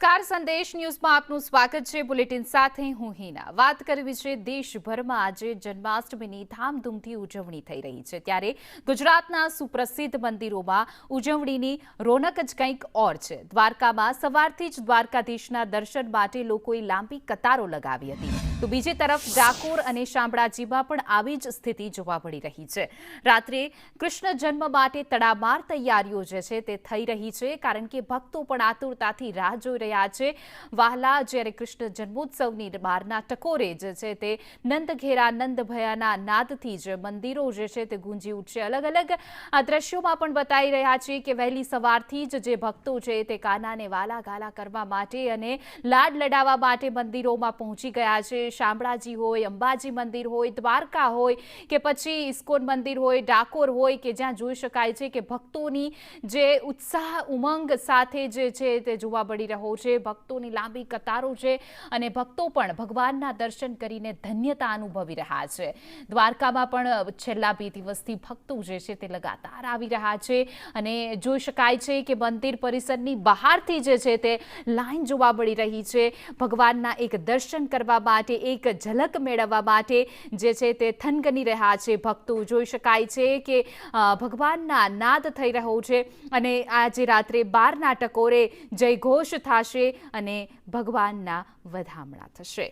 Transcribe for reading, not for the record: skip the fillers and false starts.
નમસ્કાર સંદેશ ન્યૂઝમાં આપનું સ્વાગત છે। બુલેટિન સાથે હું હિના। વાત કરવી છે દેશભરમાં આજે જન્માષ્ટમીની ધામધૂમથી ઉજવણી થઈ રહી છે, ત્યારે ગુજરાતના સુપ્રસિદ્ધ મંદિરોમાં ઉજવણીની રોનક જ કંઈક ઓર છે। દ્વારકામાં સવારથી જ દ્વારકાધીશના દર્શન માટે લોકોએ લાંબી કતારો લગાવી હતી, તો બીજી તરફ ડાકોર અને શામળાજીમાં પણ આવી જ સ્થિતિ જોવા મળી રહી છે। રાત્રે કૃષ્ણ જન્મ માટે તડામાર તૈયારીઓ જે છે તે થઈ રહી છે, કારણ કે ભક્તો પણ આતુરતાથી રાહ જોઈ રહ્યા છે। વહાલા જ્યારે કૃષ્ણ જન્મોત્સવની બહારના ટકોરે જે છે તે નંદઘેરા નંદ ભયાના નાદથી જ મંદિરો જે છે તે ગુંજી ઉઠશે। અલગ અલગ આ દ્રશ્યોમાં પણ બતાવી રહ્યા છે કે વહેલી સવારથી જ જે ભક્તો છે તે કાનાને વાલા ગાલા કરવા માટે અને લાડ લડાવવા માટે મંદિરોમાં પહોંચી ગયા છે। શામળાજી હોય, અંબાજી મંદિર હોય, દ્વારકા હોય કે પછી ઇસ્કોન મંદિર હોય, ડાકોર હોય કે જ્યાં જોઈ શકાય છે કે ભક્તોની જે ઉત્સાહ ઉમંગ સાથે જે છે તે જોવા મળી રહ્યો છે। ભક્તોની લાંબી કતારો છે અને ભક્તો પણ ભગવાનના દર્શન કરીને ધન્યતા અનુભવી રહ્યા છે। દ્વારકામાં પણ છેલ્લા 2 દિવસથી ભક્તો જે છે તે લગાતાર આવી રહ્યા છે અને જોઈ શકાય છે કે મંદિર પરિસરની બહારથી જે છે તે લાઈન જોવા મળી રહી છે। ભગવાનના એક દર્શન કરવા માટે, એક ઝલક મેળવવા માટે જે છે તે થનગની રહ્યા છે ભક્તો। જોઈ શકાય છે કે ભગવાનના નાદ થઈ રહ્યો છે અને આજે રાત્રે 12ના ટકોરે જય ઘોષ થશે અને ભગવાનના વધામણા થશે।